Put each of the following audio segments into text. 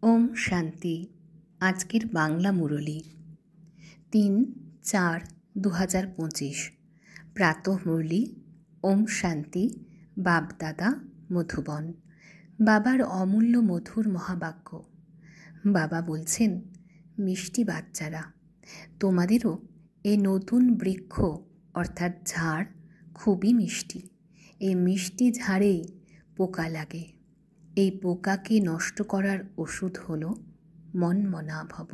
ওম শান্তি। আজকের বাংলা মুরলী ৩-৪-২০২৫। প্রাতঃ মুরলী। ওম শান্তি। বাপদাদা মধুবন। বাবার অমূল্য মধুর মহাবাক্য। বাবা বলছেন, মিষ্টি বাচ্চারা, তোমাদেরও এই নতুন বৃক্ষ অর্থাৎ ঝাড় খুবই মিষ্টি। এই মিষ্টি ঝাড়েই পোকা লাগে। এই পোকাকে নষ্ট করার ওষুধ হল মনমনাভব।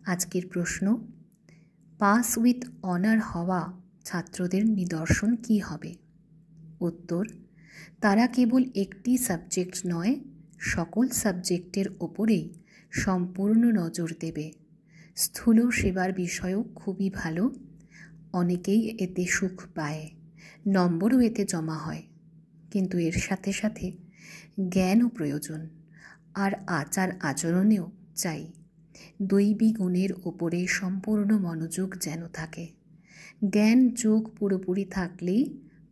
আজকের প্রশ্ন, পাস উইথ অনার হওয়া ছাত্রদের নিদর্শন কি হবে? উত্তর, তারা কেবল একটি সাবজেক্ট নয়, সকল সাবজেক্টের ওপরেই সম্পূর্ণ নজর দেবে। স্থূল সেবার বিষয়ও খুবই ভালো, অনেকেই এতে সুখ পায়, নম্বরও এতে জমা হয়, কিন্তু এর সাথে সাথে জ্ঞানও প্রয়োজন, আর আচার আচরণেও চাই। দৈবী গুণের ওপরে সম্পূর্ণ মনোযোগ যেন থাকে। জ্ঞান যোগ পুরোপুরি থাকলেই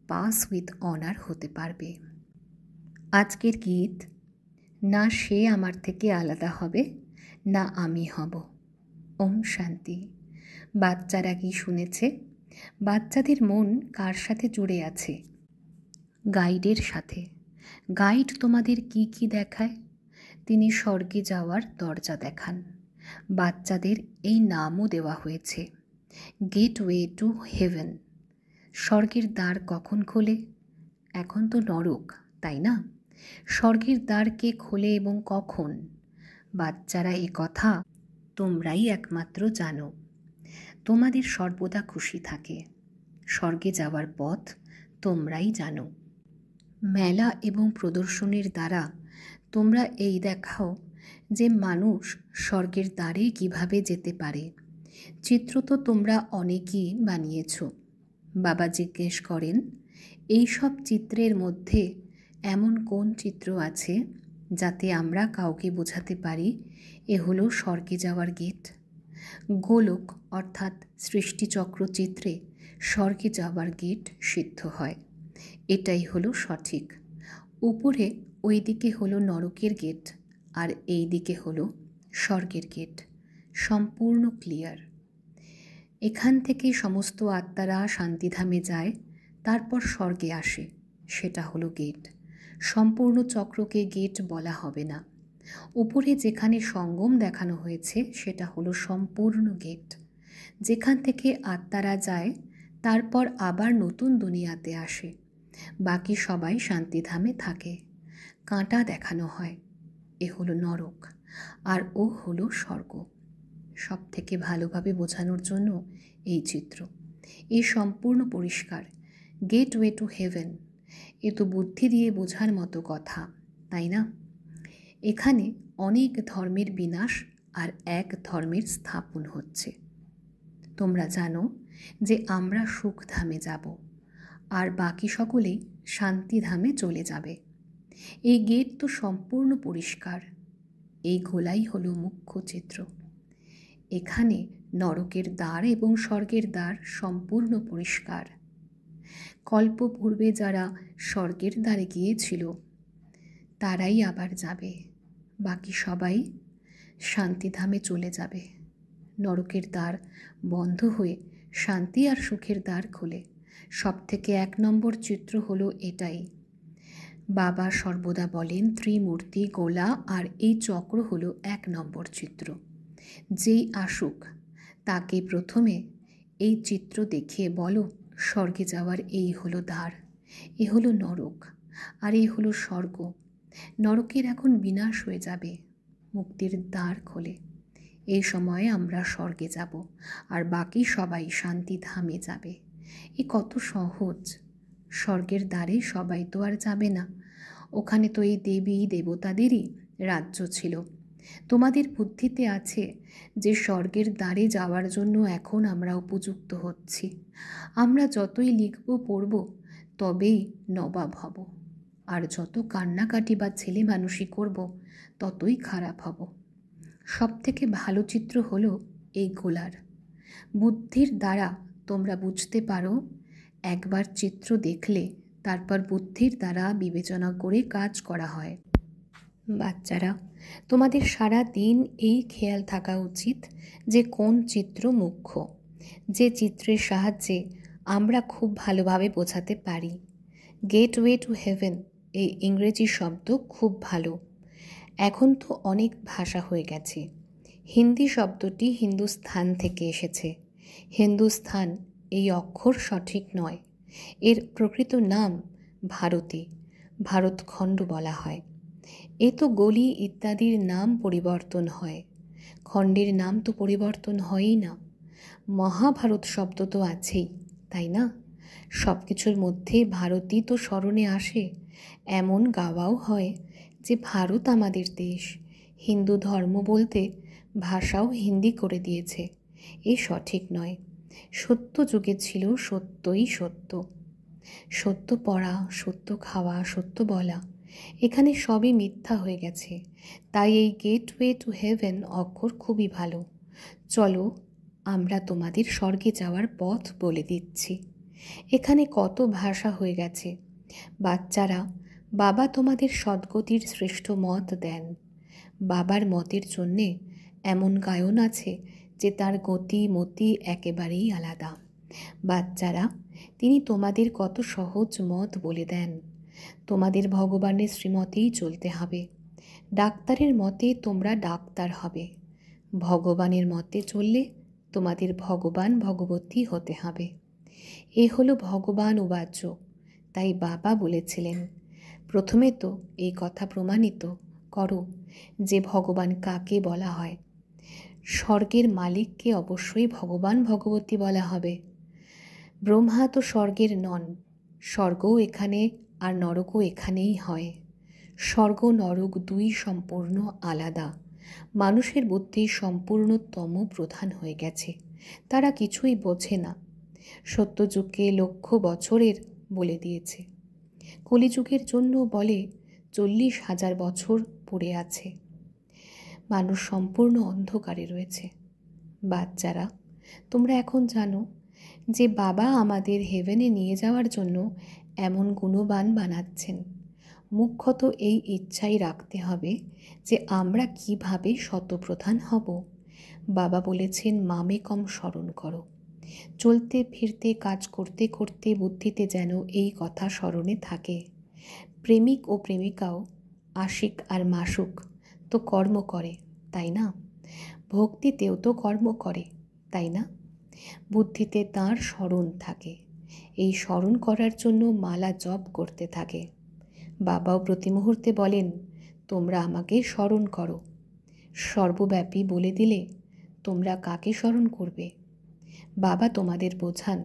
পাস উইথ অনার হতে পারবে। আজকের গীত, না সে আমার থেকে আলাদা হবে, না আমি হব। ওম শান্তি। বাচ্চারা কি শুনেছে? বাচ্চাদের মন কার সাথে জুড়ে আছে? গাইডের সাথে। গাইড তোমাদের কি কি দেখায়? তিনি স্বর্গে যাওয়ার দরজা দেখান। বাচ্চাদের এই নামও দেওয়া হয়েছে, গেটওয়ে টু হেভেন। স্বর্গের দ্বার কখন খোলে? এখন তো নরক, তাই না? স্বর্গের দ্বার কে খোলে এবং কখন? বাচ্চারা এ কথা তোমরাই একমাত্র জানো। তোমাদের সর্বদা খুশি থাকে। স্বর্গে যাওয়ার পথ তোমরাই জানো। মেলা এবং প্রদর্শনীর দ্বারা তোমরা এই দেখাও যে মানুষ স্বর্গের দ্বারে কিভাবে যেতে পারে। চিত্র তো তোমরা অনেকই বানিয়েছ। বাবা জিজ্ঞেস করেন, এই সব চিত্রের মধ্যে এমন কোন চিত্র আছে যাতে আমরা কাউকে বোঝাতে পারি এ হলো স্বর্গে যাওয়ার গেট? গোলক অর্থাৎ সৃষ্টিচক্র চিত্রে স্বর্গে যাওয়ার গেট সিদ্ধ হয়। এটাই হলো সঠিক। উপরে ওই দিকে হলো নরকের গেট, আর এই দিকে হলো স্বর্গের গেট। সম্পূর্ণ ক্লিয়ার। এখান থেকে সমস্ত আত্মারা শান্তিধামে যায়, তারপর স্বর্গে আসে, সেটা হলো গেট। সম্পূর্ণ চক্রকে গেট বলা হবে না। উপরে যেখানে সঙ্গম দেখানো হয়েছে সেটা হলো সম্পূর্ণ গেট, যেখান থেকে আত্মারা যায়, তারপর আবার নতুন দুনিয়াতে আসে। বাকি সবাই শান্তিধামে থাকে। কাঁটা দেখানো হয়, এ হলো নরক, আর ও হলো স্বর্গ। সব থেকে ভালোভাবে বোঝানোর জন্য এই চিত্র। এ সম্পূর্ণ পরিষ্কার। গেটওয়ে টু হেভেন, এ তো বুদ্ধি দিয়ে বোঝার মতো কথা, তাই না? এখানে অনেক ধর্মের বিনাশ আর এক ধর্মের স্থাপন হচ্ছে। তোমরা জানো যে আমরা সুখধামে যাব, আর বাকি সকলেই শান্তিধামে চলে যাবে। এই গেট তো সম্পূর্ণ পরিষ্কার। এই গোলাই হলো মুখ্য চিত্র। এখানে নরকের দ্বার এবং স্বর্গের দ্বার সম্পূর্ণ পরিষ্কার। কল্পপূর্বে যারা স্বর্গের দ্বারে গিয়েছিল তারাই আবার যাবে, বাকি সবাই শান্তিধামে চলে যাবে। নরকের দ্বার বন্ধ হয়ে শান্তি আর সুখের দ্বার খোলে। সব থেকে 1 নম্বর চিত্র হলো এটাই। বাবা সর্বদা বলেন ত্রিমূর্তি, গোলা আর এই চক্র হলো 1 নম্বর চিত্র। যেই আসুক তাকে প্রথমে এই চিত্র দেখিয়ে বলো, স্বর্গে যাওয়ার এই হলো দ্বার, এ হলো নরক, আর এই হলো স্বর্গ। নরকের এখন বিনাশ হয়ে যাবে, মুক্তির দ্বার খোলে। এই সময়ে আমরা স্বর্গে যাব, আর বাকি সবাই শান্তিধামে যাবে। এ কত সহজ। স্বর্গের দ্বারে সবাই তো আর যাবে না, ওখানে তো এই দেবী দেবতাদেরই রাজ্য ছিল। তোমাদের বুদ্ধিতে আছে যে স্বর্গের দ্বারে যাওয়ার জন্য এখন আমরা উপযুক্ত হচ্ছি। আমরা যতই লিখব পড়ব তবেই নবাব হব, আর যত কান্নাকাটি বা ছেলে মানুষই করব ততই খারাপ হব। সব থেকে ভালো চিত্র হলো এই গোলার। বুদ্ধির দ্বারা তোমরা বুঝতে পারো, একবার চিত্র দেখলে তারপর বুদ্ধির দ্বারা বিবেচনা করে কাজ করা হয়। বাচ্চারা, তোমাদের সারা দিন এই খেয়াল থাকা উচিত যে কোন চিত্র মুখ্য, যে চিত্রের সাহায্যে আমরা খুব ভালোভাবে বোঝাতে পারি। গেটওয়ে টু হেভেন এই ইংরেজি শব্দ খুব ভালো। এখন তো অনেক ভাষা হয়ে গেছে। হিন্দি শব্দটি হিন্দুস্থান থেকে এসেছে। হিন্দুস্থান এই অক্ষর সঠিক নয়, এর প্রকৃত নাম ভারতী, ভারতখণ্ড বলা হয়। এ তো গলি ইত্যাদির নাম পরিবর্তন হয়, খণ্ডের নাম তো পরিবর্তন হয়ই না। মহাভারত শব্দ তো আছেই, তাই না? সব কিছুর মধ্যে ভারতই তো স্মরণে আসে। এমন গাওয়াও হয় যে ভারত আমাদের দেশ। হিন্দু ধর্ম বলতে ভাষাও হিন্দি করে দিয়েছে, এ সঠিক নয়। সত্য যুগে ছিল সত্যই সত্য, সত্য পড়া, সত্য খাওয়া, সত্য বলা, এখানে সবই মিথ্যা হয়ে গেছে। তাই এই গেটওয়ে টু হেভেন অক্ষর খুবই ভালো। চলো আমরা তোমাদের স্বর্গে যাওয়ার পথ বলে দিচ্ছি। এখানে কত ভাষা হয়ে গেছে। বাচ্চারা, বাবা তোমাদের সদ্গতির শ্রেষ্ঠ মত দেন। বাবার মতের জন্যে এমন গায়ন আছে যে তার গতি মতি একেবারেই আলাদা। বাচ্চারা, তিনি তোমাদের কত সহজ মত বলে দেন। তোমাদের ভগবানের শ্রীমতেই চলতে হবে। ডাক্তারের মতে তোমরা ডাক্তার হবে, ভগবানের মতে চললে তোমাদের ভগবান ভগবতী হতে হবে। এ হলো ভগবান উবাচ। তাই বাবা বলেছিলেন, প্রথমে তো এই কথা প্রমাণিত করো যে ভগবান কাকে বলা হয়। স্বর্গের মালিককে অবশ্যই ভগবান ভগবতী বলা হবে। ব্রহ্মা তো স্বর্গের নন, স্বর্গও এখানে আর নরকও এখানেই হয়। স্বর্গ নরক দুই সম্পূর্ণ আলাদা। মানুষের বুদ্ধি সম্পূর্ণতম প্রধান হয়ে গেছে, তারা কিছুই বোঝে না। সত্যযুগকে 1,00,000 বছরের বলে দিয়েছে, কলিযুগের জন্য বলে 40,000 বছর পড়ে আছে। মানুষ সম্পূর্ণ অন্ধকারে রয়েছে। বাচ্চারা, তোমরা এখন জানো যে বাবা আমাদের হেভেনে নিয়ে যাওয়ার জন্য এমন গুণবান বানাচ্ছেন। মুখ্যত এই ইচ্ছাই রাখতে হবে যে আমরা কিভাবে শতপ্রধান হব। বাবা বলেছেন মামে কম স্মরণ করো। চলতে ফিরতে কাজ করতে করতে বুদ্ধিতে যেন এই কথা স্মরণে থাকে। প্রেমিক ও প্রেমিকাও, আশিক আর মাসুক তো কর্ম করে, তাই না? ভক্তিতেও তো কর্ম করে, তাই না? বুদ্ধিতে তাঁর স্মরণ থাকে। এই স্মরণ করার জন্য মালা জপ করতে থাকে। বাবাও প্রতি মুহূর্তে বলেন, তোমরা আমাকে স্মরণ করো। সর্বব্যাপী বলে দিলে তোমরা কাকে স্মরণ করবে? বাবা তোমাদের বোঝান,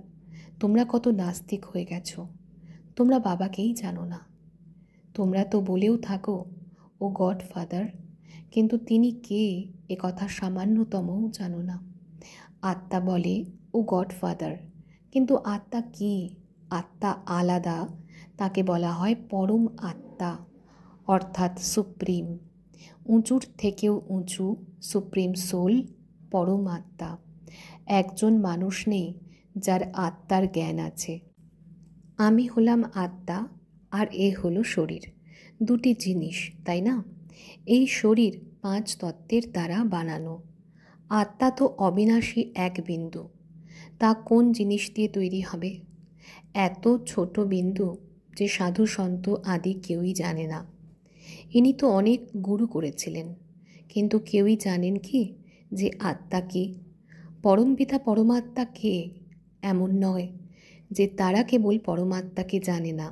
তোমরা কত নাস্তিক হয়ে গেছো। তোমরা বাবাকেই জানো না। তোমরা তো বলেও থাকো ও গড ফাদার, কিন্তু তিনি কে এ কথা সামান্যতমও জানো না। আত্মা বলে ও গড ফাদার, কিন্তু আত্মা কি? আত্মা আলাদা, তাকে বলা হয় পরম আত্মা, অর্থাৎ সুপ্রিম। উঁচুর থেকেও উঁচু সুপ্রিম সোল, পরম আত্মা। একজন মানুষ নেই যার আত্মার জ্ঞান আছে। আমি হলাম আত্মা আর এ হলো শরীর, দুটি জিনিস, তাই না? এই শরীর 5 তত্ত্বের দ্বারা বানানো। আত্মা তো অবিনাশী এক বিন্দু, তা কোন জিনিস দিয়ে তৈরি হবে? এত ছোট বিন্দু যে সাধু সন্ত আদি কেউই জানে না। ইনি তো অনেক গুরু করেছিলেন, কিন্তু কেউই জানেন কি যে আত্মা কি? পরমপিতা পরমাত্মা কে? এমন নয় যে তারা কেবল পরমাত্মাকে জানে না,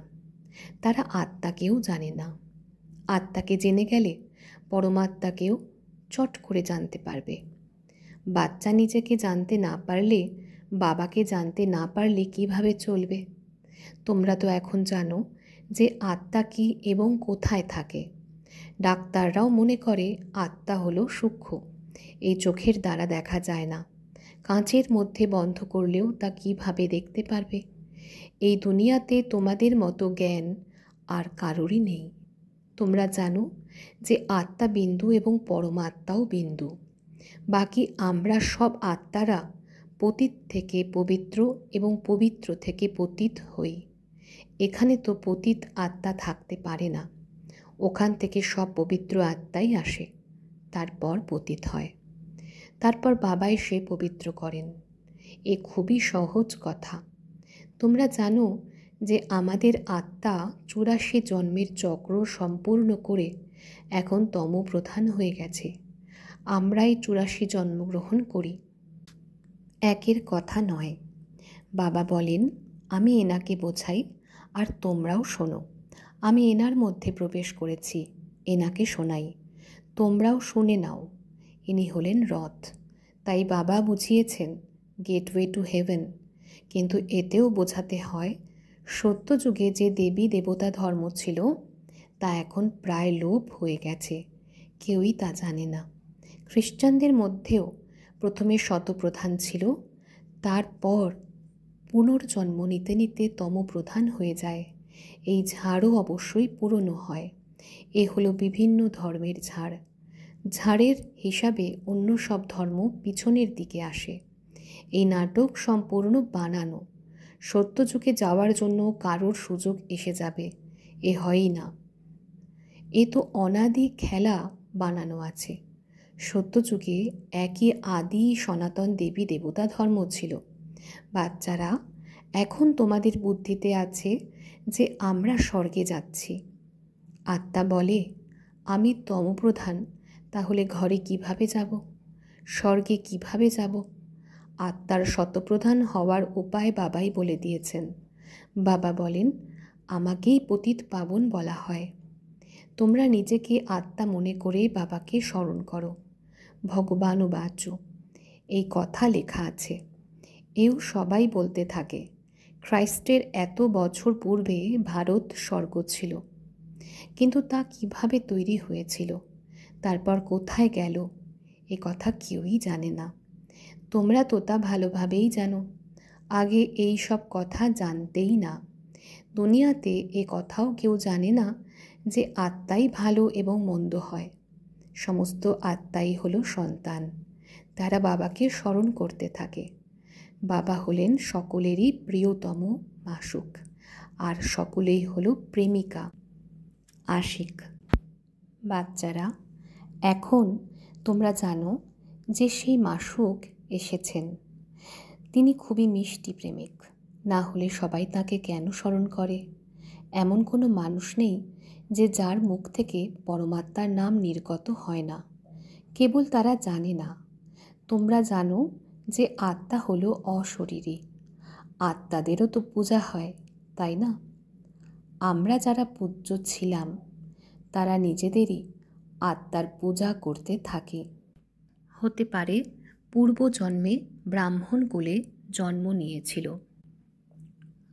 তারা আত্মাকেও জানে না। আত্মাকে জেনে গেলে পরমাত্মাকেও চট করে জানতে পারবে। বাচ্চা নিজেকে জানতে না পারলে, বাবাকে জানতে না পারলে কিভাবে চলবে? তোমরা তো এখন জানো যে আত্মা কি এবং কোথায় থাকে। ডাক্তাররাও মনে করে আত্মা হলো সূক্ষ্ম, এই চোখের দ্বারা দেখা যায় না। কাঁচের মধ্যে বন্ধ করলেও তা কিভাবে দেখতে পারবে? এই দুনিয়াতে তোমাদের মতো জ্ঞান আর কারোরই নেই। তোমরা জানো যে আত্মা বিন্দু এবং পরমাত্মাও বিন্দু। বাকি আমরা সব আত্মারা পতিত থেকে পবিত্র এবং পবিত্র থেকে পতিত হই। এখানে তো পতিত আত্মা থাকতে পারে না। ওখান থেকে সব পবিত্র আত্মাই আসে, তারপর পতিত হয়, তারপর বাবা এসে পবিত্র করেন। এ খুবই সহজ কথা। তোমরা জানো যে আমাদের আত্মা 84 জন্মের চক্র সম্পূর্ণ করে এখন তমপ্রধান হয়ে গেছে। আমরাই 84 জন্মগ্রহণ করি, একের কথা নয়। বাবা বলেন, আমি এনাকে বোঝাই আর তোমরাও শোনো। আমি এনার মধ্যে প্রবেশ করেছি, এনাকে শোনাই, তোমরাও শুনে নাও। ইনি হলেন রথ। তাই বাবা বুঝিয়েছেন গেটওয়ে টু হেভেন। কিন্তু এতেও বোঝাতে হয় সত্যযুগে যে দেবী দেবতা ধর্ম ছিল তা এখন প্রায় লোপ হয়ে গেছে, কেউই তা জানে না। খ্রিস্টানদের মধ্যেও প্রথমে শতপ্রধান ছিল, তারপর পুনর্জন্ম নিতে নিতে তমপ্রধান হয়ে যায়। এই ঝাড়ও অবশ্যই পুরনো হয়। এ হলো বিভিন্ন ধর্মের ঝাড়। ঝাড়ের হিসাবে অন্য সব ধর্ম পিছনের দিকে আসে। এই নাটক সম্পূর্ণ বানানো। সত্যযুগে যাওয়ার জন্য কারোর সুযোগ এসে যাবে, এ হয়ই না। এ তো অনাদি খেলা বানানো আছে। সত্যযুগে একই আদি সনাতন দেবী দেবতা ধর্ম ছিল। বাচ্চারা, এখন তোমাদের বুদ্ধিতে আছে যে আমরা স্বর্গে যাচ্ছি। আত্মা বলে, আমি তমপ্রধান, তাহলে ঘরে কিভাবে যাব, স্বর্গে কিভাবে যাব? আত্মার শতপ্রধান হওয়ার উপায় বাবাই বলে দিয়েছেন। বাবা বলেন, আমাকেই পতিত পাবন বলা হয়। তোমরা নিজেকে আত্মা মনে করে বাবাকে স্মরণ করো। ভগবান বাচ, এই কথা লেখা আছে। এও সবাই বলতে থাকে, খ্রাইস্টের এত বছর পূর্বে ভারত স্বর্গ ছিল, কিন্তু তা কিভাবে তৈরি হয়েছিল, তারপর কোথায় গেল, এ কথা কেউই জানে না। তোমরা তো তা ভালোভাবেই জানো। আগে এই সব কথা জানতেই না। দুনিয়াতে এ কথাও কেউ জানে না যে আত্মাই ভালো এবং মন্দ হয়। সমস্ত আত্মাই হলো সন্তান। তারা বাবাকে স্মরণ করতে থাকে। বাবা হলেন সকলেরই প্রিয়তম মাসুক, আর সকলেই হলো প্রেমিকা, আশিক। বাচ্চারা, এখন তোমরা জানো যে সেই মাসুক এসেছেন। তিনি খুবই মিষ্টি প্রেমিক, না হলে সবাই তাকে কেন স্মরণ করে? এমন কোনো মানুষ নেই যে যার মুখ থেকে পরমাত্মার নাম নির্গত হয় না। কেবল তারা জানে না। তোমরা জানো যে আত্মা হলো অশরীরী। আত্মাদেরও তো পূজা হয়, তাই না? আমরা যারা পূজ্য ছিলাম তারা নিজেদেরই আত্মার পূজা করতে থাকি। হতে পারে পূর্বজন্মে ব্রাহ্মণ কুলে জন্ম নিয়েছিল।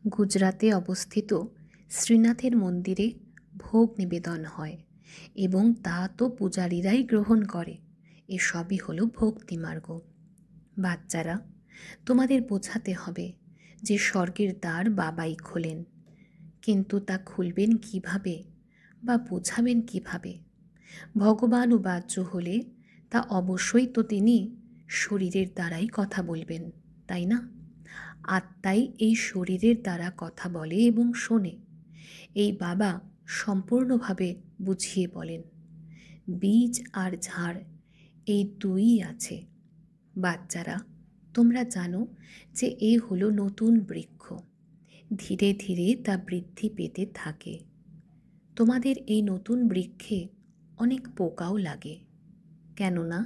গুজরাতে অবস্থিত শ্রীনাথের মন্দিরে ভোগ নিবেদন হয় এবং তা তো পূজারীরাই গ্রহণ করে। এসবই হলো ভক্তিমার্গ। বাচ্চারা, তোমাদের বোঝাতে হবে যে স্বর্গের দ্বার বাবাই খোলেন, কিন্তু তা খুলবেন কিভাবে বা বোঝাবেন কিভাবে? ভগবান বাচ্য হলে তা অবশ্যই তো তিনি শরীরের দ্বারাই কথা বলবেন, তাই না? আত্মাই এই শরীরের দ্বারা কথা বলে এবং শোনে। এই বাবা সম্পূর্ণভাবে বুঝিয়ে বলেন। বীজ আর ঝাড় এই দুই আছে। বাচ্চারা, তোমরা জানো যে এ হলো নতুন বৃক্ষ। ধীরে ধীরে তা বৃদ্ধি পেতে থাকে। তোমাদের এই নতুন বৃক্ষে অনেক পোকাও লাগে, কেননা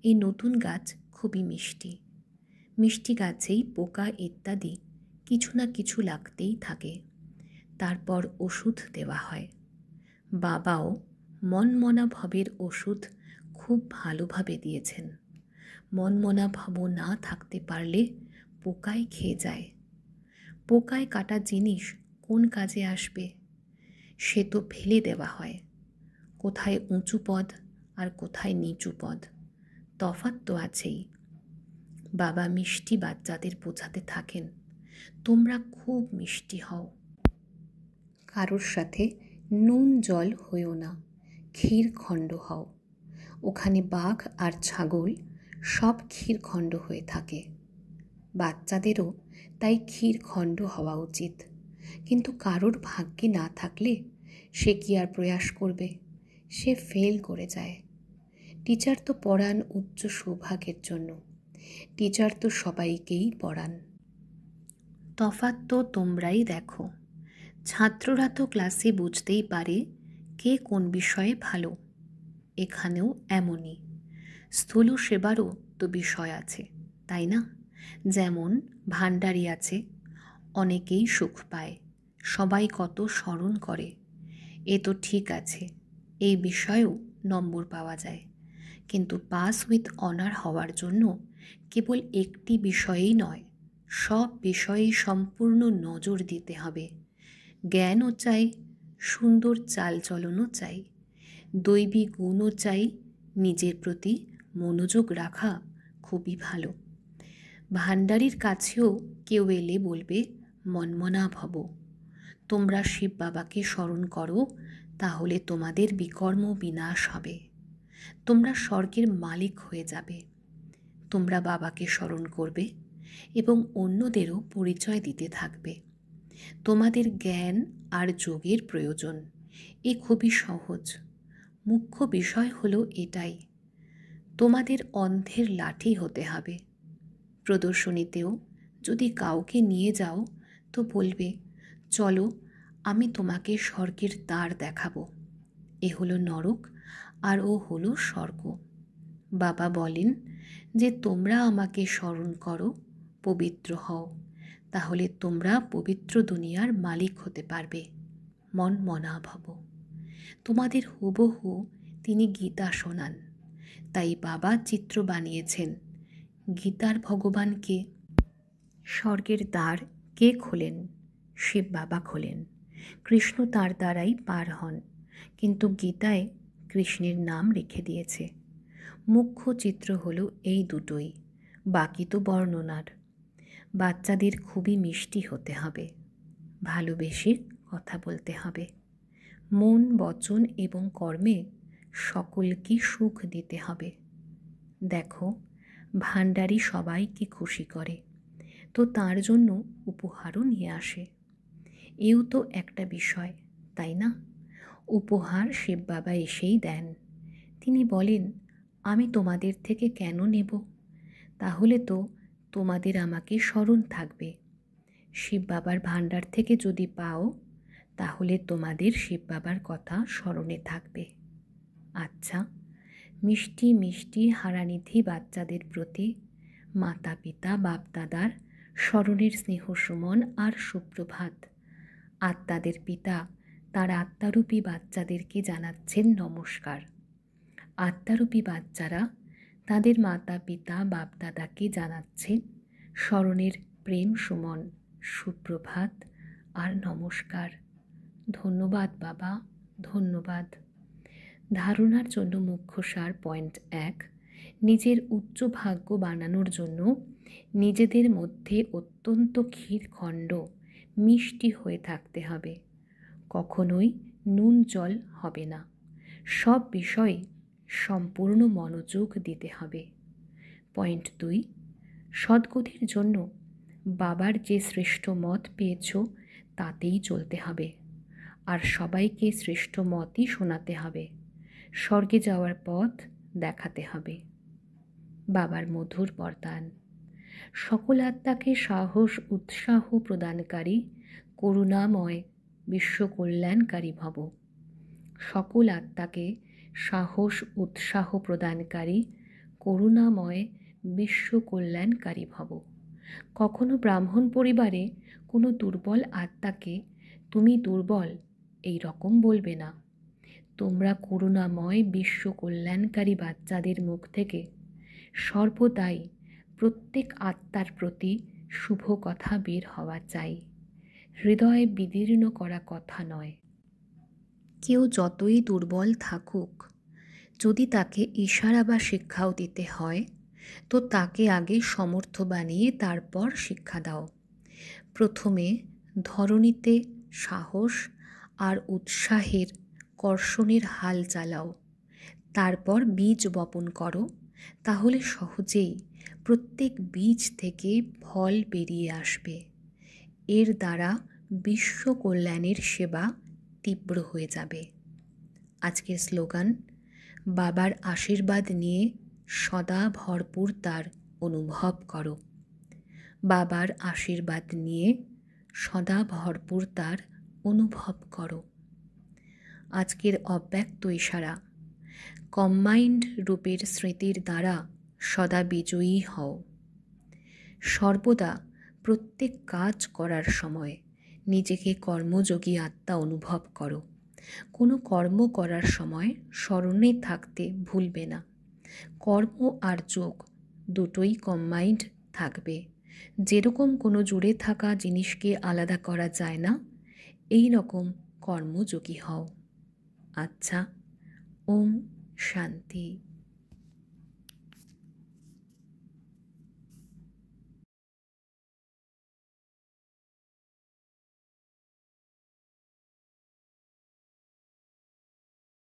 এই নতুন গাছ খুবই মিষ্টি। মিষ্টি গাছেই পোকা ইত্যাদি কিছু না কিছু লাগতেই থাকে। তারপর ওষুধ দেওয়া হয়। বাবাও মনমনা ভাবের ওষুধ খুব ভালোভাবে দিয়েছেন। মনমনা ভাব না থাকতে পারলে পোকায় খেয়ে যায়। পোকায় কাটা জিনিস কোন কাজে আসবে? সে তো ফেলে দেওয়া হয়। কোথায় উঁচু পদ আর কোথায় নিচু পদ, তফাৎ তো আছেই। বাবা মিষ্টি বাচ্চাদের বোঝাতে থাকেন, তোমরা খুব মিষ্টি হও। কারোর সাথে নুন জল হইও না, ক্ষীরখণ্ড হও। ওখানে বাঘ আর ছাগল সব ক্ষীরখণ্ড হয়ে থাকে। বাচ্চাদেরও তাই ক্ষীরখণ্ড হওয়া উচিত। কিন্তু কারোর ভাগ্যে না থাকলে সে কি আর প্রয়াস করবে? সে ফেল করে যায়। টিচার তো পড়ান উচ্চ সৌভাগ্যের জন্য। টিচার তো সবাইকেই পড়ান। তফাৎ তো তোমরাই দেখো। ছাত্ররা তো ক্লাসে বুঝতেই পারে কে কোন বিষয়ে ভালো। এখানেও এমনই। স্থূল সেবারও তো বিষয় আছে, তাই না? যেমন ভাণ্ডারী আছে, অনেকেই সুখ পায়, সবাই কত স্মরণ করে। এ তো ঠিক আছে, এই বিষয়েও নম্বর পাওয়া যায়। কিন্তু পাস উইথ অনার হওয়ার জন্য কেবল একটি বিষয়েই নয়, সব বিষয়েই সম্পূর্ণ নজর দিতে হবে। জ্ঞানও চাই, সুন্দর চালচলনও চাই, দৈবী গুণও চাই, নিজের প্রতি মনোযোগ রাখা খুবই ভালো। ভাণ্ডারীর কাছেও কেউ এলে বলবে, মনমনা ভব। তোমরা শিব বাবাকে স্মরণ করো, তাহলে তোমাদের বিকর্ম বিনাশ হবে। তোমরা স্বর্গের মালিক হয়ে যাবে। তোমরা বাবাকে স্মরণ করবে এবং অন্যদেরও পরিচয় দিতে থাকবে। তোমাদের জ্ঞান আর যোগের প্রয়োজন। এ খুবই সহজ। মুখ্য বিষয় হলো এটাই। তোমাদের অন্ধের লাঠি হতে হবে। প্রদর্শনীতেও যদি কাউকে নিয়ে যাও তো বলবে, চলো আমি তোমাকে স্বর্গের দ্বার দেখাবো। এ হলো নরক আর ও হলো স্বর্গ। বাবা বলেন যে তোমরা আমাকে স্মরণ করো, পবিত্র হও, তাহলে তোমরা পবিত্র দুনিয়ার মালিক হতে পারবে। মনমনা ভব। তোমাদের হুবহু তিনি গীতা শোনান। তাই বাবা চিত্র বানিয়েছেন। গীতার ভগবানকে স্বর্গের দ্বার কে খোলেন? শিব বাবা খোলেন। কৃষ্ণ তার দ্বারাই পার হন, কিন্তু গীতায় কৃষ্ণের নাম রেখে দিয়েছে। মুখ্য চিত্র হলো এই দুটোই, বাকি তো বর্ণনার। বাচ্চাদের খুবই মিষ্টি হতে হবে, ভালোবেসে কথা বলতে হবে, মন বচন এবং কর্মে সকলকে সুখ দিতে হবে। দেখো, ভাণ্ডারী সবাইকে খুশি করে, তো তার জন্য উপহারও নিয়ে আসে। এও তো একটা বিষয়, তাই না? উপহার শিব বাবা এসেই দেন। তিনি বলেন, আমি তোমাদের থেকে কেন নেব? তাহলে তো তোমাদের আমাকে স্মরণ থাকবে। শিব বাবার ভাণ্ডার থেকে যদি পাও, তাহলে তোমাদের শিব বাবার কথা স্মরণে থাকবে। আচ্ছা, মিষ্টি মিষ্টি হারানিধি বাচ্চাদের প্রতি মাতা পিতা বাপদাদার স্মরণের স্নেহ সুমন আর সুপ্রভাত। আত্মাদের পিতা তার আত্মারূপী বাচ্চাদেরকে জানাচ্ছেন নমস্কার। আত্মারূপী বাচ্চারা তাদের মাতা পিতা বাপদাদাকে জানাচ্ছেন স্মরণের প্রেম সুমন, সুপ্রভাত আর নমস্কার। ধন্যবাদ বাবা, ধন্যবাদ। ধারণার জন্য মুখ্য সার পয়েন্ট 1, নিজের উচ্চ ভাগ্য বানানোর জন্য নিজেদের মধ্যে অত্যন্ত ক্ষীরখণ্ড মিষ্টি হয়ে থাকতে হবে। কখনোই নুন জল হবে না। সব বিষয়ে সম্পূর্ণ মনোযোগ দিতে হবে। পয়েন্ট 2, সদ্গতির জন্য বাবার যে শ্রেষ্ঠ মত পেয়েছ তাতেই চলতে হবে, আর সবাইকে শ্রেষ্ঠ মতই শোনাতে হবে। স্বর্গে যাওয়ার পথ দেখাতে হবে। বাবার মধুর বরদান। সকল আত্মাকে সাহস উৎসাহ প্রদানকারী করুণাময় বিশ্ব কল্যাণকারী ভব। সকল আত্মাকে সাহস উৎসাহ প্রদানকারী করুণাময় বিশ্ব কল্যাণকারী ভব। কখনো ব্রাহ্মণ পরিবারে কোনো দুর্বল আত্মাকে তুমি দুর্বল এই রকম বলবে না। তোমরা করুণাময় বিশ্ব কল্যাণকারী বাচ্চাদের মুখ থেকে সর্বদাই প্রত্যেক আত্মার প্রতি শুভ কথা বের হওয়া চাই, হৃদয়ে বিদীর্ণ করা কথা নয়। কেউ যতই দুর্বল থাকুক, যদি তাকে ইশারা বা শিক্ষাও দিতে হয়, তো তাকে আগে সমর্থ বানিয়ে তারপর শিক্ষা দাও। প্রথমে ধরণীতে সাহস আর উৎসাহের কর্ষণের হাল চালাও, তারপর বীজ বপন করো। তাহলে সহজেই প্রত্যেক বীজ থেকে ফল বেরিয়ে আসবে। এর দ্বারা বিশ্ব কল্যাণের সেবা তীব্র হয়ে যাবে। আজকের স্লোগান, বাবার আশীর্বাদ নিয়ে সদা ভরপুর তার অনুভব করো। বাবার আশীর্বাদ নিয়ে সদা ভরপুর তার অনুভব করো। আজকের অব্যক্ত ইশারা, কম্বাইন্ড রূপের স্মৃতির দ্বারা সদা বিজয়ী হও। সর্বদা প্রত্যেক কাজ করার সময় নিজেকে কর্মযোগী আত্মা অনুভব করো। কোনো কর্ম করার সময় স্মরণে থাকতে ভুলবে না, কর্ম আর যোগ দুটোই কম্বাইন্ড থাকবে। যেরকম কোনো জুড়ে থাকা জিনিসকে আলাদা করা যায় না, এই রকম কর্মযোগী হও। আচ্ছা, ওম শান্তি।